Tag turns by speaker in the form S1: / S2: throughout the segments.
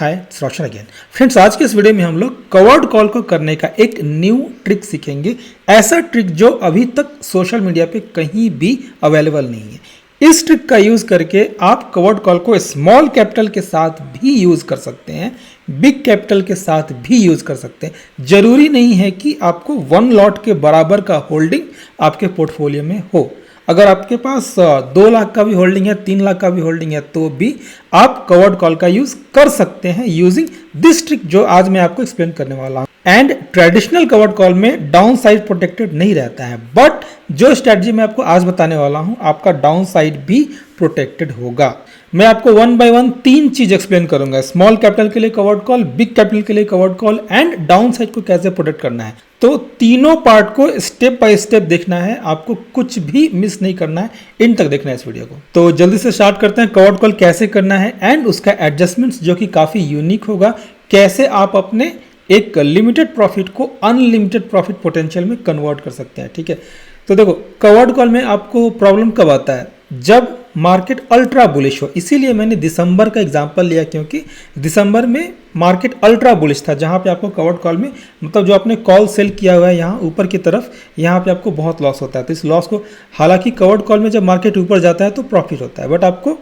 S1: हाय रोशन again friends, आज के इस वीडियो में हम लोग कवर्ड कॉल को करने का एक न्यू ट्रिक सीखेंगे। ऐसा ट्रिक जो अभी तक सोशल मीडिया पे कहीं भी अवेलेबल नहीं है। इस ट्रिक का यूज करके आप कवर्ड कॉल को स्मॉल कैपिटल के साथ भी यूज कर सकते हैं, बिग कैपिटल के साथ भी यूज कर सकते हैं। जरूरी नहीं है कि आपको 1 लॉट के बराबर का होल्डिंग आपके पोर्टफोलियो में हो। अगर आपके पास 2 लाख का भी होल्डिंग है, 3 लाख का भी होल्डिंग है, तो भी आप कवर्ड कॉल का यूज कर सकते हैं यूजिंग दिस ट्रिक जो आज मैं आपको एक्सप्लेन करने वाला हूं। एंड ट्रेडिशनल कवर्ड कॉल में डाउन साइड प्रोटेक्टेड नहीं रहता है, बट जो स्ट्रेटजी मैं आपको आज बताने वाला हूं आपका डाउन साइड भी प्रोटेक्टेड होगा। मैं आपको 1 बाय 1 3 चीज एक्सप्लेन करूंगा। स्मॉल कैपिटल के लिए कवर्ड कॉल, बिग कैपिटल के लिए covered call and down side को कैसे प्रोटेक्ट करना है। तो तीनों पार्ट को स्टेप बाय स्टेप देखना है, आपको कुछ भी मिस नहीं करना है, इन तक देखना है इस वीडियो को। तो जल्दी से स्टार्ट करते हैं कवर्ड कॉल कैसे करना है एंड उसका एडजस्टमेंट्स जो कि काफी यूनिक होगा, कैसे आप अपने एक लिमिटेड प्रॉफिट को अनलिमिटेड प्रॉफिट पोटेंशियल में कन्वर्ट कर सकते हैं। ठीक है, तो देखो कवर्ड कॉल में आपको प्रॉब्लम कब आता है, जब मार्केट अल्ट्रा बुलिश हो। इसीलिए मैंने दिसंबर का एग्जांपल लिया, क्योंकि दिसंबर में मार्केट अल्ट्रा बुलिश था, जहां पे आपको कवर्ड कॉल में मतलब जो आपने कॉल सेल किया हुआ है यहाँ ऊपर की तरफ, यहाँ पे आपको बहुत लॉस होता है। तो इस लॉस को, हालांकि कवर्ड कॉल में जब मार्केट ऊपर जाता है तो प्रॉफिट होता है, बट आपको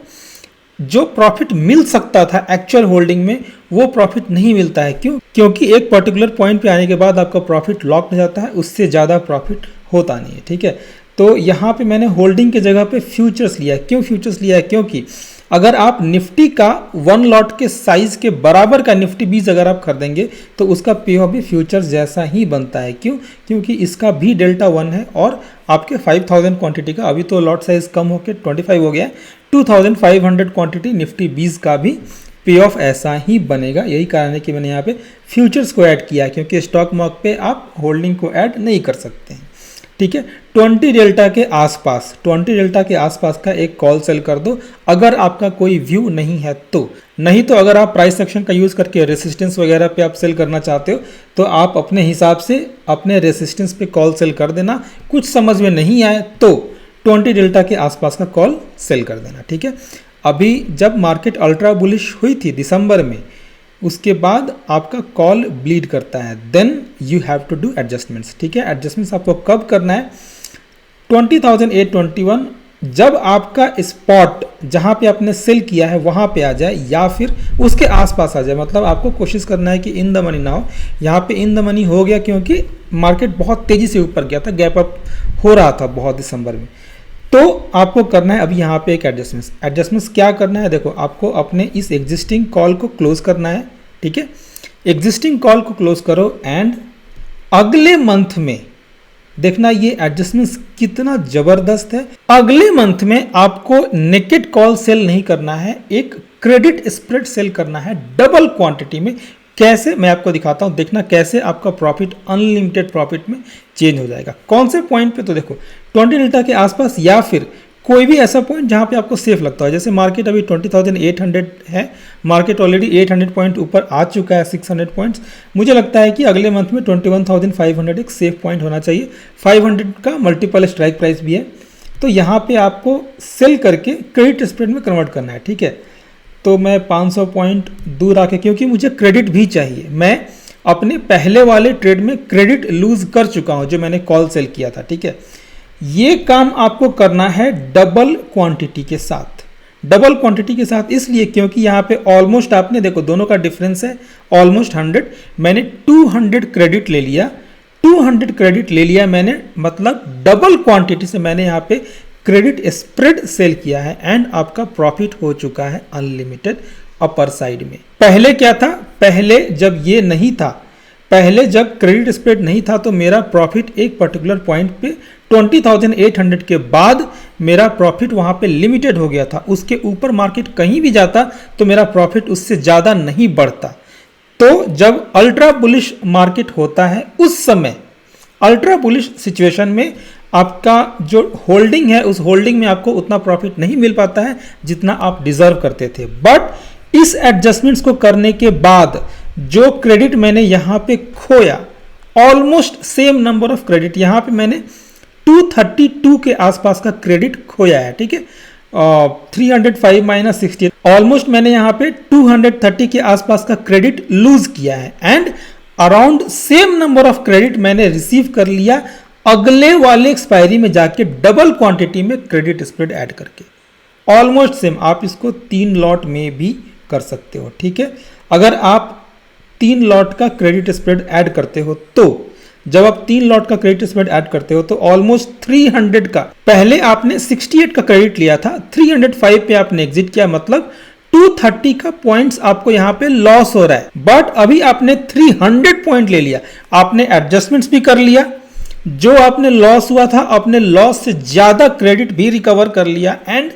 S1: जो प्रॉफिट मिल सकता था एक्चुअल होल्डिंग में वो प्रॉफिट नहीं मिलता है। क्यों? क्योंकि एक पर्टिकुलर पॉइंट पे आने के बाद आपका प्रॉफिट लॉक हो जाता है, उससे ज़्यादा प्रॉफिट होता नहीं है। ठीक है, तो यहाँ पे मैंने होल्डिंग के जगह पे फ्यूचर्स लिया है। क्यों फ्यूचर्स लिया है? क्योंकि अगर आप निफ्टी का 1 लॉट के साइज के बराबर का निफ्टी 20 अगर आप खरीदेंगे तो उसका पे ऑफ भी फ्यूचर्स जैसा ही बनता है। क्यों? क्योंकि इसका भी डेल्टा 1 है और आपके 5000 क्वांटिटी का, अभी तो लॉट साइज कम होकर 25 हो गया है, 2500 क्वांटिटी निफ्टी 20 का भी पे ऑफ ऐसा ही बनेगा। यही कारण है कि मैंने यहाँ पे फ्यूचर्स को ऐड किया, क्योंकि स्टॉक मार्केट पे आप होल्डिंग को ऐड नहीं कर सकते हैं। ठीक है, 20 डेल्टा के आसपास, 20 डेल्टा के आसपास का एक कॉल सेल कर दो अगर आपका कोई व्यू नहीं है तो। नहीं तो अगर आप प्राइस सेक्शन का यूज करके रेसिस्टेंस वगैरह पे आप सेल करना चाहते हो तो आप अपने हिसाब से अपने रेसिस्टेंस पे कॉल सेल कर देना। कुछ समझ में नहीं आए तो 20 डेल्टा के आसपास का कॉल सेल कर देना। ठीक है, अभी जब मार्केट अल्ट्रा बुलिश हुई थी दिसंबर में, उसके बाद आपका कॉल ब्लीड करता है, then you have to do adjustments. ठीक है, एडजस्टमेंट्स आपको कब करना है? 20,821 जब आपका स्पॉट जहां पे आपने सेल किया है वहां पे आ जाए या फिर उसके आसपास आ जाए। मतलब आपको कोशिश करना है कि इन द मनी ना हो। यहाँ पे इन द मनी हो गया क्योंकि मार्केट बहुत तेजी से ऊपर गया था, गैप अप हो रहा था बहुत दिसंबर में। तो आपको करना है अभी यहाँ पे एक एडजस्टमेंट्स क्या करना है? देखो, आपको अपने इस एग्जिस्टिंग कॉल को क्लोज करना है। ठीक है, एग्जिस्टिंग कॉल को क्लोज करो एंड अगले मंथ में देखना ये एडजस्टमेंट्स कितना जबरदस्त है। अगले मंथ में आपको नेकेड कॉल सेल नहीं करना है, एक क्रेडिट स्प्रेड सेल करना है डबल क्वांटिटी में। कैसे, मैं आपको दिखाता हूं, देखना कैसे आपका प्रॉफिट अनलिमिटेड प्रॉफिट में चेंज हो जाएगा। कौन से पॉइंट पे? तो देखो 20 डेल्टा के आसपास या फिर कोई भी ऐसा पॉइंट जहां पे आपको सेफ लगता है। जैसे मार्केट अभी 20,800 है, मार्केट ऑलरेडी 800 पॉइंट ऊपर आ चुका है, 600 पॉइंट्स। मुझे लगता है कि अगले मंथ में 21,500 एक सेफ पॉइंट होना चाहिए। 500 का मल्टीपल स्ट्राइक प्राइस भी है, तो यहाँ पे आपको सेल करके क्रेडिट स्प्रेड में कन्वर्ट करना है। ठीक है, तो मैं 500 पॉइंट दूर आके, क्योंकि मुझे क्रेडिट भी चाहिए, मैं अपने पहले वाले ट्रेड में क्रेडिट लूज कर चुका हूं जो मैंने कॉल सेल किया था। ठीक है, ये काम आपको करना है डबल क्वांटिटी के साथ। डबल क्वांटिटी के साथ इसलिए क्योंकि यहाँ पे ऑलमोस्ट आपने देखो दोनों का डिफरेंस है ऑलमोस्ट 100। मैंने 200 क्रेडिट ले लिया, 200 क्रेडिट ले लिया मैंने, मतलब डबल क्वांटिटी से मैंने यहाँ पे क्रेडिट स्प्रेड सेल किया है एंड आपका प्रॉफिट हो चुका है अनलिमिटेड अपर साइड में। पहले क्या था? पहले जब ये नहीं था, पहले जब क्रेडिट स्प्रेड नहीं था तो मेरा प्रॉफिट एक पर्टिकुलर पॉइंट पे 20,800 के बाद मेरा प्रॉफिट वहां पे लिमिटेड हो गया था। उसके ऊपर मार्केट कहीं भी जाता तो मेरा प्रॉफिट उससे ज्यादा नहीं बढ़ता। तो जब अल्ट्रा बुलिश मार्केट होता है उस समय, अल्ट्रा बुलिश सिचुएशन में आपका जो होल्डिंग है उस होल्डिंग में आपको उतना प्रॉफिट नहीं मिल पाता है जितना आप डिजर्व करते थे। बट इस एडजस्टमेंट्स को करने के बाद जो क्रेडिट मैंने यहाँ पे खोया, almost same number of credit, यहाँ पे मैंने 232 के आसपास का क्रेडिट खोया है। ठीक है, 305 माइनस 60, ऑलमोस्ट मैंने यहाँ पे 230 के आसपास का क्रेडिट लूज किया है and around same number of credit मैंने रिसीव कर लिया अगले वाले एक्सपायरी में जाके डबल क्वांटिटी में क्रेडिट स्प्रेड ऐड करके। ऑलमोस्ट सेम, आप इसको 3 लॉट में भी कर सकते हो, ठीक है। अगर आप 3 लॉट का क्रेडिट स्प्रेड ऐड करते हो तो जब आप 3 लॉट का क्रेडिट स्प्रेड ऐड करते हो तो ऑलमोस्ट 300 का, पहले आपने 68 का क्रेडिट लिया था, 305 पे आपने एग्जिट किया, मतलब 230 का पॉइंट्स आपको यहां पे लॉस हो रहा है। बट अभी आपने 300 पॉइंट ले लिया, आपने एडजस्टमेंट्स भी कर लिया, जो आपने लॉस हुआ था अपने लॉस से ज्यादा क्रेडिट भी रिकवर कर लिया एंड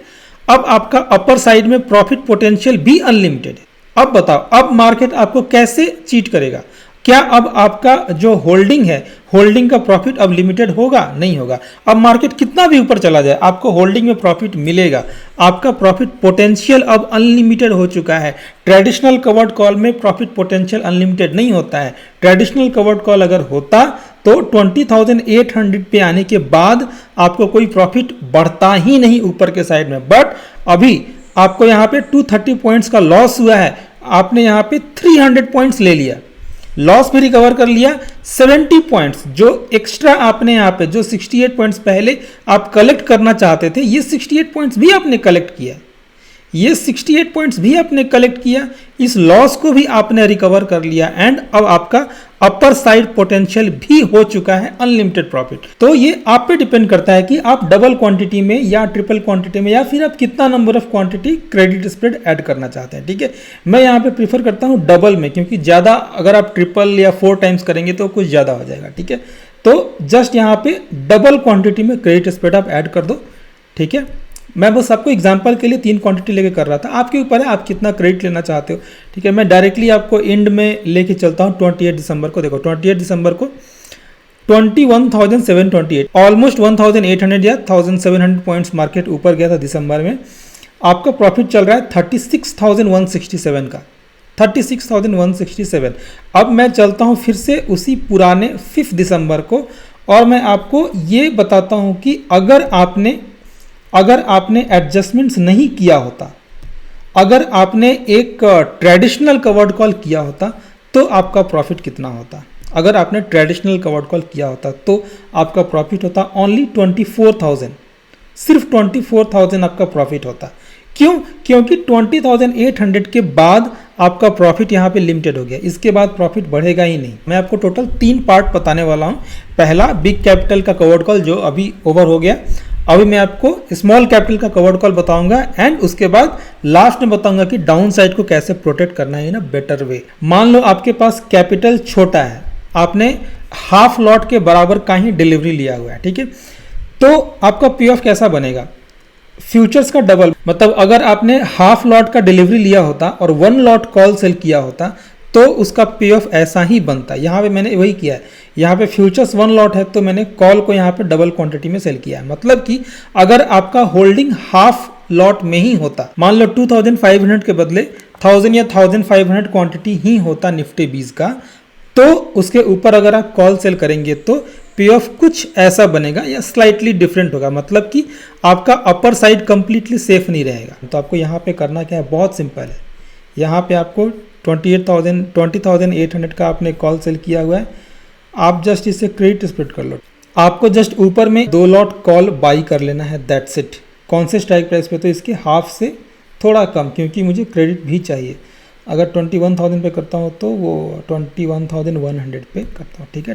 S1: अब आपका अपर साइड में प्रॉफिट पोटेंशियल भी अनलिमिटेड है। अब बताओ, अब मार्केट आपको कैसे चीट करेगा? क्या अब आपका जो होल्डिंग है, होल्डिंग का प्रॉफिट अब लिमिटेड होगा? नहीं होगा। अब मार्केट कितना भी ऊपर चला जाए आपको होल्डिंग में प्रॉफिट मिलेगा। आपका प्रॉफिट पोटेंशियल अब अनलिमिटेड हो चुका है। ट्रेडिशनल कवर्ड कॉल में प्रॉफिट पोटेंशियल अनलिमिटेड नहीं होता है। ट्रेडिशनल कवर्ड कॉल अगर होता तो 20,800 पे आने के बाद आपको कोई प्रॉफिट बढ़ता ही नहीं ऊपर के साइड में। बट अभी आपको यहाँ पे 230 पॉइंट्स का लॉस हुआ है, आपने यहाँ पे 300 पॉइंट्स ले लिया, लॉस भी रिकवर कर लिया। 70 पॉइंट्स जो एक्स्ट्रा आपने यहाँ पे, जो 68 पॉइंट्स पहले आप कलेक्ट करना चाहते थे, ये 68 पॉइंट्स भी आपने कलेक्ट किया, ये 68 पॉइंट्स भी आपने कलेक्ट किया, इस लॉस को भी आपने रिकवर कर लिया एंड अब आपका अपर साइड पोटेंशियल भी हो चुका है अनलिमिटेड प्रॉफिट। तो ये आप पे डिपेंड करता है कि आप डबल क्वांटिटी में या ट्रिपल क्वांटिटी में या फिर आप कितना number of quantity credit spread add करना चाहते हैं, ठीक है। मैं यहाँ पे प्रीफर करता हूँ डबल में, क्योंकि ज़्यादा अगर आप ट्रिपल या 4 टाइम्स करेंगे तो कुछ ज़्यादा हो जाएगा, ठीक है। तो जस्ट यहाँ पे डबल क्वांटिटी में क्रेडिट स्प्रेड आप ऐड कर दो, ठीक है। मैं बस आपको एग्जांपल के लिए 3 क्वांटिटी लेके कर रहा था, आपके ऊपर है आप कितना क्रेडिट लेना चाहते हो, ठीक है। मैं डायरेक्टली आपको एंड में लेके चलता हूँ 28 दिसंबर को। देखो 28 दिसंबर को 21,728, ऑलमोस्ट 1,800 या 1,700 पॉइंट्स मार्केट ऊपर गया था दिसंबर में। आपका प्रॉफिट चल रहा है 36,167 का, 36,167। अब मैं चलता हूँ फिर से उसी पुराने 5 दिसंबर को और मैं आपको ये बताता हूँ कि अगर आपने एडजस्टमेंट्स नहीं किया होता, अगर आपने एक ट्रेडिशनल कवर्ड कॉल किया होता तो आपका प्रॉफिट कितना होता? अगर आपने ट्रेडिशनल कवर्ड कॉल किया होता तो आपका प्रॉफिट होता ओनली 24,000, सिर्फ 24,000 आपका प्रॉफिट होता। क्यों? क्योंकि 20,800 के बाद आपका प्रॉफिट यहाँ पे लिमिटेड हो गया, इसके बाद प्रॉफिट बढ़ेगा ही नहीं। मैं आपको टोटल 3 पार्ट बताने वाला हूँ। पहला बिग कैपिटल का कवर्ड कॉल जो अभी ओवर हो गया, अभी मैं आपको स्मॉल कैपिटल का कवर्ड कॉल बताऊंगा एंड उसके बाद लास्ट में बताऊंगा कि डाउन साइड को कैसे प्रोटेक्ट करना है ना बेटर वे। मान लो आपके पास कैपिटल छोटा है, आपने हाफ लॉट के बराबर का ही डिलीवरी लिया हुआ है, ठीक है। तो आपका पी ऑफ कैसा बनेगा? फ्यूचर्स का डबल, मतलब अगर आपने हाफ लॉट का डिलीवरी लिया होता और 1 लॉट कॉल सेल किया होता तो उसका पे ऑफ ऐसा ही बनता। यहाँ पे मैंने वही किया है, यहाँ पे फ्यूचर्स 1 लॉट है तो मैंने कॉल को यहाँ पे डबल क्वांटिटी में सेल किया है। मतलब कि अगर आपका होल्डिंग हाफ लॉट में ही होता, मान लो 2500 के बदले 1000 या 1500 क्वांटिटी ही होता निफ्टी 20 का, तो उसके ऊपर अगर आप कॉल सेल करेंगे तो पे ऑफ कुछ ऐसा बनेगा या स्लाइटली डिफरेंट होगा। मतलब कि आपका अपर साइड कंप्लीटली सेफ नहीं रहेगा। तो आपको यहाँ पे करना क्या है, बहुत सिंपल है। यहाँ पे आपको 20,800 का आपने कॉल सेल किया हुआ है, आप जस्ट इसे क्रेडिट स्प्रेड कर लो। आपको जस्ट ऊपर में 2 लॉट कॉल बाई कर लेना है, दैट्स इट। कौन से स्ट्राइक प्राइस पे? तो इसके हाफ से थोड़ा कम, क्योंकि मुझे क्रेडिट भी चाहिए। अगर 21,000 पे करता हूँ तो वो 21,100 पे करता हूँ, ठीक है।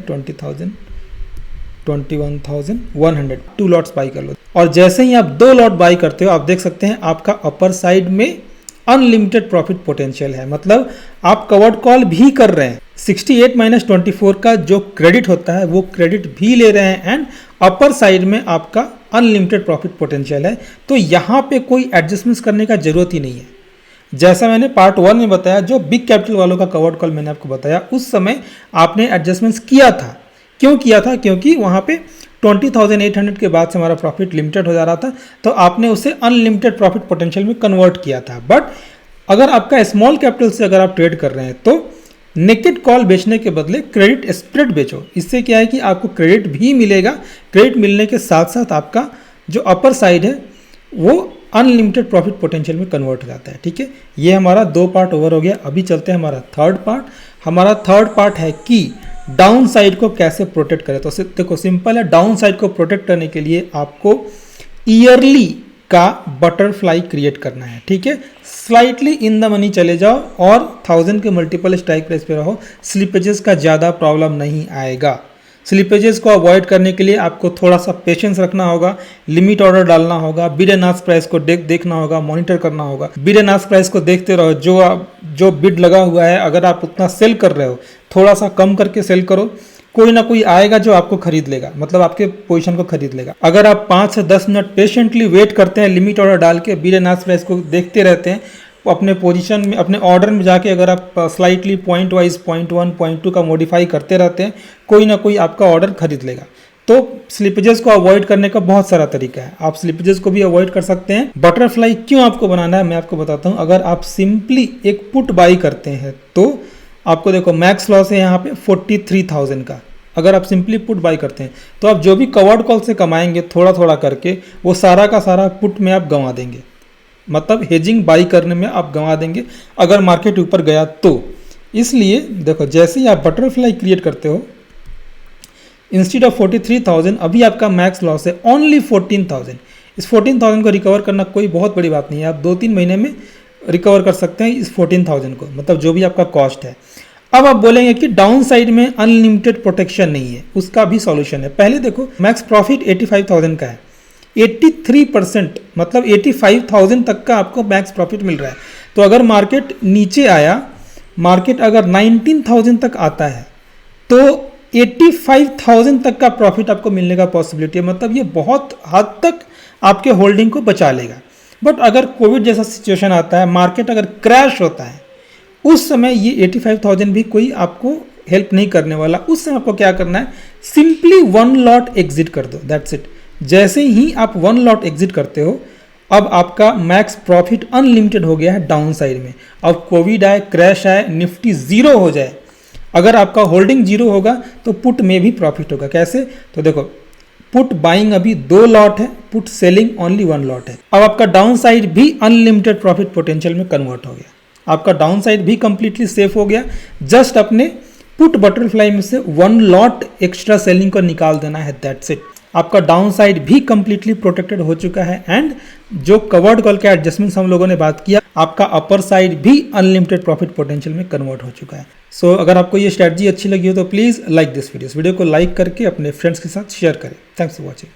S1: 21,100 2 लॉट्स बाई कर लो। और जैसे ही आप 2 लॉट बाई करते हो, आप देख सकते हैं आपका अपर साइड में अनलिमिटेड प्रॉफिट पोटेंशियल है। मतलब आप कवर्ड कॉल भी कर रहे हैं, 68 माइनस 24 का जो क्रेडिट होता है वो क्रेडिट भी ले रहे हैं एंड अपर साइड में आपका अनलिमिटेड प्रॉफिट पोटेंशियल है। तो यहाँ पे कोई एडजस्टमेंट्स करने का जरूरत ही नहीं है। जैसा मैंने पार्ट 1 में बताया, जो बिग कैपिटल वालों का कवर्ड कॉल मैंने आपको बताया, उस समय आपने एडजस्टमेंट्स किया था। क्यों किया था? क्योंकि वहाँ पे 20,800 के बाद से हमारा प्रॉफिट लिमिटेड हो जा रहा था, तो आपने उसे अनलिमिटेड प्रॉफिट पोटेंशियल में कन्वर्ट किया था। बट अगर आपका स्मॉल कैपिटल से अगर आप ट्रेड कर रहे हैं तो नेकेड कॉल बेचने के बदले क्रेडिट स्प्रेड बेचो। इससे क्या है कि आपको क्रेडिट भी मिलेगा, क्रेडिट मिलने के साथ साथ आपका जो अपर साइड है वो अनलिमिटेड प्रॉफिट पोटेंशियल में कन्वर्ट हो जाता है। ठीक है, ये हमारा 2 पार्ट ओवर हो गया। अभी चलते हैं हमारा थर्ड पार्ट। हमारा थर्ड पार्ट है कि डाउन साइड को कैसे प्रोटेक्ट करें। तो देखो सिंपल है, डाउन साइड को प्रोटेक्ट करने के लिए आपको ईयरली का बटरफ्लाई क्रिएट करना है। ठीक है, स्लाइटली इन द मनी चले जाओ और 1000 के मल्टीपल स्ट्राइक प्राइस पे रहो, स्लिपेजेस का ज़्यादा प्रॉब्लम नहीं आएगा। स्लिपेजेस को अवॉइड करने के लिए आपको थोड़ा सा पेशेंस रखना होगा, लिमिट ऑर्डर डालना होगा, बिड एंड आस्क प्राइस को देखना होगा, मॉनिटर करना होगा। बिड एंड आस्क प्राइस को देखते रहो, जो बिड लगा हुआ है अगर आप उतना सेल कर रहे हो थोड़ा सा कम करके सेल करो, कोई ना कोई आएगा जो आपको खरीद लेगा, मतलब आपके पोजीशन को खरीद लेगा। अगर आप 5 से 10 मिनट पेशेंटली वेट करते हैं, लिमिट ऑर्डर डाल के बिड एंड आस्क प्राइस को देखते रहते हैं, अपने पोजीशन में अपने ऑर्डर में जाके अगर आप स्लाइटली पॉइंट वाइज 0.1 0.2 का मॉडिफाई करते रहते हैं, कोई ना कोई आपका ऑर्डर खरीद लेगा। तो स्लिपेजेस को अवॉइड करने का बहुत सारा तरीका है, आप स्लिपेजेस को भी अवॉइड कर सकते हैं। बटरफ्लाई क्यों आपको बनाना है मैं आपको बताता हूँ। अगर आप सिंपली एक पुट बाई करते हैं तो आपको देखो मैक्स लॉस है यहाँ पे 43,000 का। अगर आप सिंपली पुट बाई करते हैं तो आप जो भी कवर्ड कॉल से कमाएंगे थोड़ा थोड़ा करके वो सारा का सारा पुट में आप गंवा देंगे, मतलब हेजिंग बाई करने में आप गंवा देंगे अगर मार्केट ऊपर गया तो। इसलिए देखो जैसे ही आप बटरफ्लाई क्रिएट करते हो, इंस्टेड ऑफ 43,000 अभी आपका मैक्स लॉस है ओनली 14,000। इस 14,000 को रिकवर करना कोई बहुत बड़ी बात नहीं है, आप 2-3 महीने में रिकवर कर सकते हैं इस 14,000 को, मतलब जो भी आपका कॉस्ट है। अब आप बोलेंगे कि डाउन साइड में अनलिमिटेड प्रोटेक्शन नहीं है, उसका भी सॉल्यूशन है। पहले देखो मैक्स प्रॉफिट 85,000 का है, 83% मतलब 85,000 तक का आपको मैक्स प्रॉफिट मिल रहा है। तो अगर मार्केट नीचे आया, मार्केट अगर 19,000 तक आता है तो 85,000 तक का प्रॉफिट आपको मिलने का पॉसिबिलिटी है, मतलब ये बहुत हद तक आपके होल्डिंग को बचा लेगा। बट अगर कोविड जैसा सिचुएशन आता है, मार्केट अगर क्रैश होता है, उस समय ये 85,000 भी कोई आपको हेल्प नहीं करने वाला। उस समय आपको क्या करना है, सिंपली 1 लॉट एग्जिट कर दो, दैट्स इट। जैसे ही आप 1 लॉट एग्जिट करते हो, अब आपका मैक्स प्रॉफिट अनलिमिटेड हो गया है डाउन साइड में। अब कोविड आए, क्रैश आए, निफ्टी जीरो हो जाए, अगर आपका होल्डिंग जीरो होगा तो पुट में भी प्रॉफिट होगा। कैसे, तो देखो पुट बाइंग अभी 2 लॉट है, पुट सेलिंग ओनली 1 लॉट है। अब आपका डाउन साइड भी अनलिमिटेड प्रॉफिट पोटेंशियल में कन्वर्ट हो गया, आपका डाउन साइड भी कंप्लीटली सेफ हो गया। जस्ट अपने पुट बटरफ्लाई में से 1 लॉट एक्स्ट्रा सेलिंग को निकाल देना है, दैट्स इट। आपका डाउन साइड भी कंप्लीटली प्रोटेक्टेड हो चुका है। एंड जो कवर्ड कॉल के एडजस्टमेंट्स हम लोगों ने बात किया, आपका अपर साइड भी अनलिमिटेड प्रॉफिट पोटेंशियल में कन्वर्ट हो चुका है। सो अगर आपको ये स्ट्रैटेजी अच्छी लगी हो तो प्लीज़ लाइक दिस वीडियो को लाइक करके अपने फ्रेंड्स के साथ शेयर करें। Thanks for watching.